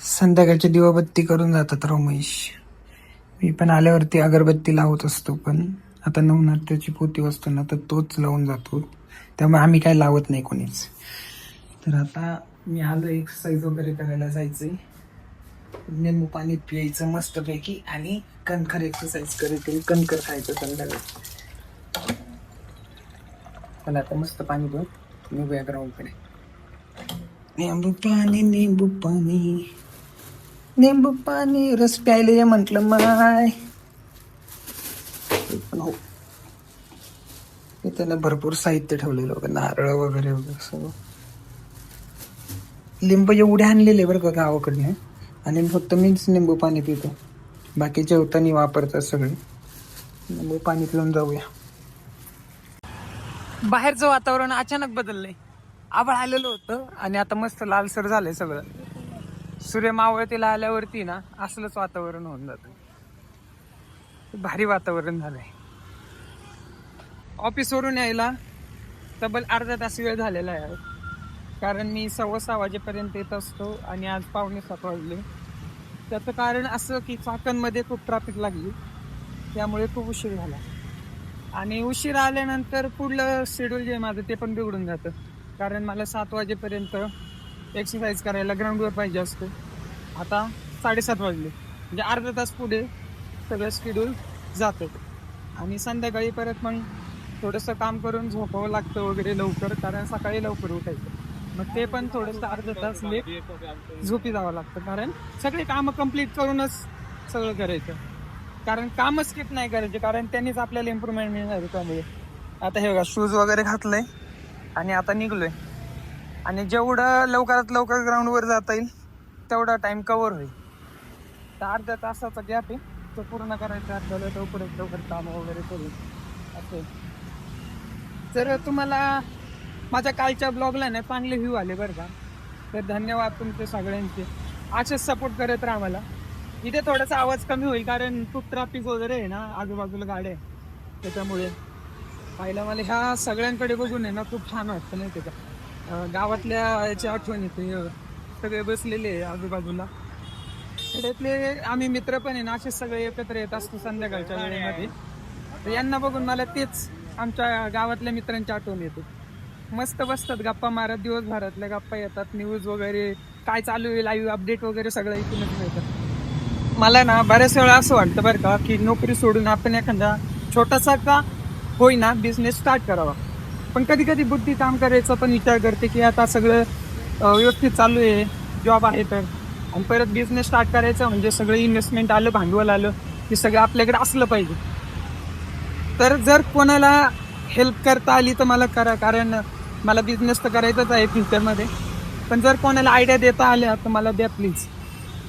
संध्याकाळची दिवाबत्ती करून जातात रमेश. मी पण आल्यावरती अगरबत्ती लावत असतो, पण आता नवनाथाची पोथी वाचतो ना तर तोच लावून जातो, त्यामुळे आम्ही काय लावत नाही कोणीच. तर आता मी आलो, एक्सरसाइज वगैरे करायला जायचंय. लिंबू पाणी प्यायचं मस्तपैकी आणि कणखर एक्सरसाइज करायची, कणखर खायचं संध्याकाळी. पण आता मस्त पाणी पिऊन निघूया ग्राउंडकडे. निंबू पाणी निंबू पाणी निंबू पाणी रस प्यायले म्हटलं माय. पण हो, इथे ना भरपूर साहित्य ठेवलेलं होतं, नारळ वगैरे वगैरे सगळं. लिंब एवढे आणलेले बरं का गावाकडनं, आणि फक्त मीच निंबू पाणी पितो, बाकीचे होतानी वापरतात सगळे. निंबू पाणी पिऊन जाऊया. बाहेरचं वातावरण अचानक बदललंय. आभाळ आलेलं होतं आणि आता मस्त लालसर झालंय सगळं. सूर्य मावळतीला आल्यावरती ना असलंच वातावरण होऊन जातं. भारी वातावरण झालंय. ऑफिसवरून यायला तब्बल अर्धा तास वेळ झालेला आहे, कारण मी 6:15 वाजेपर्यंत येत असतो आणि आज 6:45 वाजले. त्याचं कारण असं की चाकणमध्ये खूप ट्रॅफिक लागली, त्यामुळे खूप उशीर झाला. आणि उशीर आल्यानंतर पुढलं शेड्यूल जे आहे माझं ते पण बिघडून जातं, कारण मला 7 वाजेपर्यंत एक्सरसाइज करायला ग्राउंडवर पाहिजे असतो. आता 7:30 वाजले, म्हणजे अर्धा तास पुढे सगळं शेड्यूल जातं. आणि संध्याकाळी परत मग थोडंसं काम करून झोपावं लागतं वगैरे लवकर, कारण सकाळी लवकर उठायचं. मग ते पण थोडंसं अर्धा तास लेट झोपी जावं लागतं, कारण सगळे कामं कंप्लीट करूनच सगळं करायचं. कारण कामच स्किप नाही करायचे, कारण त्यांनीच आपल्याला इम्प्रूव्हमेंट मिळणार. त्यामुळे आता हे बघा, शूज वगैरे घातलंय आणि आता निघलोय. आणि जेवढं लवकरात लवकर ग्राउंडवर जाता येईल तेवढा टाइम कव्हर होईल. तर अर्ध्या तासाचा गॅप आहे, तो पूर्ण करायचा आपल्याला, लवकरात लवकर काम वगैरे करू असं. तर तुम्हाला माझ्या कालच्या ब्लॉगला ना चांगले व्ह्यू आले बरं का, तर धन्यवाद तुमचे सगळ्यांचे. असेच सपोर्ट करत राहा मला. इथे थोडासा आवाज कमी होईल, कारण खूप ट्रॅफिक वगैरे आहे ना, आजूबाजूला गाड्या आहे, त्याच्यामुळे. पाहिलं मला ह्या सगळ्यांकडे बघून आहे ना खूप छान वाटतं, नाही का. गावातल्या याची आठवण येते. सगळे बसलेले आहे आजूबाजूला, खेड्यातले आम्ही मित्र पण आहे ना, असेच सगळे एकत्र येत असतो संध्याकाळच्या वेळेमध्ये. तर यांना बघून मला तेच आमच्या गावातल्या मित्रांची आठवण येते. मस्त बसतात गप्पा मारत, दिवसभरातल्या गप्पा येतात, न्यूज वगैरे काय चालू आहे, लाईव्ह अपडेट वगैरे सगळं इथूनच मिळतं. मला ना बऱ्याच वेळा असं वाटतं बरं का, की नोकरी सोडून आपण एखादा छोटासा का होईना बिझनेस स्टार्ट करावा. पण कधी कधी बुद्धी काम करायचा पण विचार करते, की आता सगळं व्यवस्थित चालू आहे, जॉब आहे तर, आणि परत बिझनेस स्टार्ट करायचा म्हणजे सगळं इन्व्हेस्टमेंट आलं, भांडवल आलं, की सगळं आपल्याकडे असलं पाहिजे. तर जर कोणाला हेल्प करता आली तर मला करा, कारण मला बिझनेस तर करायचाच आहे फ्युचरमध्ये. पण जर कोणाला आयडिया देता आल्या तर मला द्या प्लीज.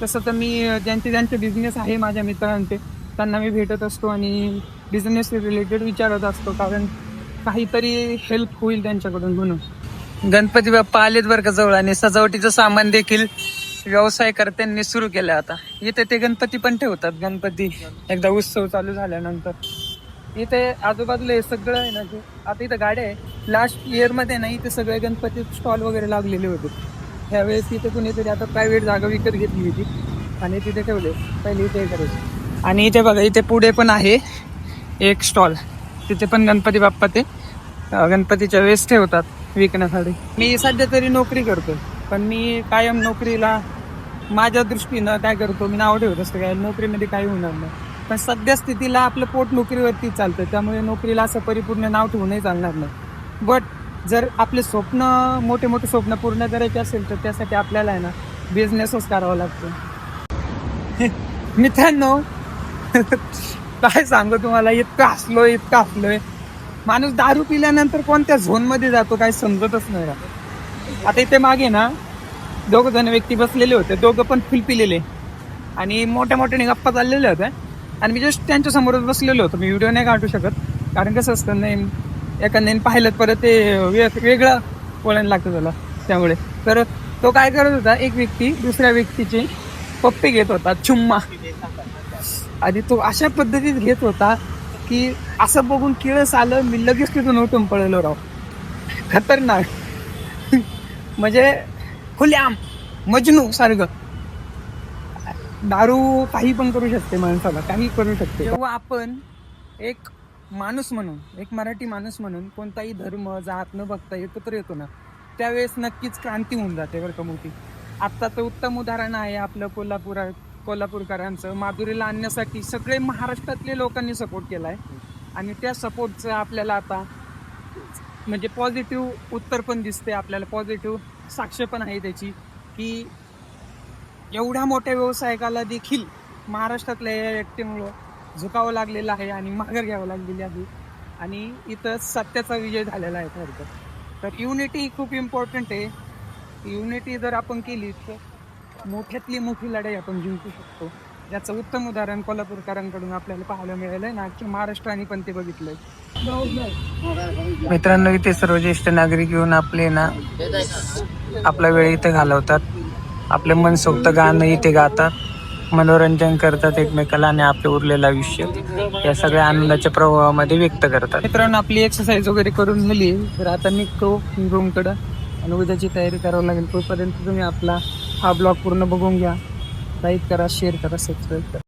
तसं तर मी ज्यांचे बिझनेस आहे माझ्या मित्रांचे, त्यांना मी भेटत असतो आणि बिझनेस रिलेटेड विचारत असतो, कारण काहीतरी हेल्प होईल त्यांच्याकडून म्हणून. गणपती बाप्पा आलेत बरं का जवळ, आणि सजावटीचं सामान देखील व्यवसायकर्त्यांनी सुरू केलं. आता इथे ते गणपती पण ठेवतात, गणपती एकदा उत्सव चालू झाल्यानंतर. इथे आजूबाजूला हे सगळं आहे ना, जे आता इथं गाड्या आहे. लास्ट इयरमध्ये ना इथे सगळे गणपती स्टॉल वगैरे लागलेले होते. त्यावेळेस तिथे कुणीतरी आता प्रायव्हेट जागा विकत घेतली होती आणि तिथे ठेवले, पहिले इथे करायचे. आणि इथे बघा, इथे पुढे पण आहे एक स्टॉल, तिथे पण गणपती बाप्पा ते गणपतीच्या वेळेस ठेवतात विकण्यासाठी. मी सध्या तरी नोकरी करतो, पण मी कायम नोकरीला माझ्या दृष्टीनं काय करतो, मी नाव ठेवत असतो काय नोकरीमध्ये काही होणार नाही. पण सध्या स्थितीला आपलं पोट नोकरीवरती चालतं, त्यामुळे नोकरीला असं परिपूर्ण नाव ठेवूनही चालणार नाही. बट जर आपले स्वप्न, मोठे मोठे स्वप्न पूर्ण करायचे असेल तर त्यासाठी आपल्याला आहे ना बिझनेसच करावा लागतो. मित्रांनो, काय सांगू तुम्हाला, इतकं हसलोय. माणूस दारू पिल्यानंतर कोणत्या झोनमध्ये जातो काय समजतच नाही. आता इथे मागे ना 2 जण व्यक्ती बसलेले होते, दोघं पण फुल पिलेले, आणि मोठ्या मोठ्याने गप्पा चाललेल्या होत्या. आणि मी जस्ट त्यांच्या समोरच बसलेलो होतो. मी व्हिडिओ नाही काढू शकत, कारण कसं असतं, नाही एखाद्याने पाहिलं परत ते वेगळं वळण लागतं त्याला, त्यामुळे. तर तो काय करत होता, एक व्यक्ती दुसऱ्या व्यक्तीचे पप्पे घेत होता, चुम्मा. आणि तो अशा पद्धतीत घेत होता की असं बघून किळस आलं, मी लगेच तिथून उठून पळलो राव. खतरनाक. म्हणजे खुल्याम मजनू सारखं. दारू काही पण करू शकते माणसाला, काही करू शकते. जेव्हा आपण एक माणूस म्हणून, एक मराठी माणूस म्हणून कोणताही धर्म जात न बघता एकत्र येतो ना, त्यावेळेस नक्कीच क्रांती होऊन जाते बरं का मोठी. आत्ताचं उत्तम उदाहरण आहे आपलं कोल्हापूरकरांचं. माधुरीला आणण्यासाठी सगळे महाराष्ट्रातले लोकांनी सपोर्ट केलाय आणि त्या सपोर्टचं आपल्याला आता म्हणजे पॉझिटिव्ह उत्तर पण दिसते आपल्याला, पॉझिटिव्ह साक्ष पण आहे त्याची, की एवढ्या मोठ्या व्यवसायिकाला देखील महाराष्ट्रातल्या या व्यक्तीमुळं झुकावं लागलेलं आहे आणि माघार घ्यावं लागलेली आहे आणि इथं सत्याचा विजय झालेला आहे थोडक्यात. तर युनिटी खूप इम्पॉर्टंट आहे. युनिटी जर आपण केली तर मोठ्यातली मोठी लढाई आपण जिंकू शकतो. याचं उत्तम उदाहरण कोल्हापूरकरांकडून आपल्याला पाहायला मिळालंय ना, की महाराष्ट्राने पण ते बघितलंय. मित्रांनो, इथे सर्व ज्येष्ठ नागरिक येऊन आपले ना आपला वेळ इथे घालवतात. आपले मनसोक्त गाणं इथे गातात, मनोरंजन करतात एकमेकाला आणि आपलं उरलेलं आयुष्य या सगळ्या आनंदाच्या प्रवाहामध्ये व्यक्त करतात. मित्रांनो, आपली एक्सरसाइज वगैरे करून झाली, तर आता निघतो रूमकडं आणि उद्याची तयारी करावी लागेल. तोपर्यंत तुम्ही आपला हा ब्लॉग पूर्ण बघून घ्या. लाईक करा, शेअर करा, सबस्क्राईब करा.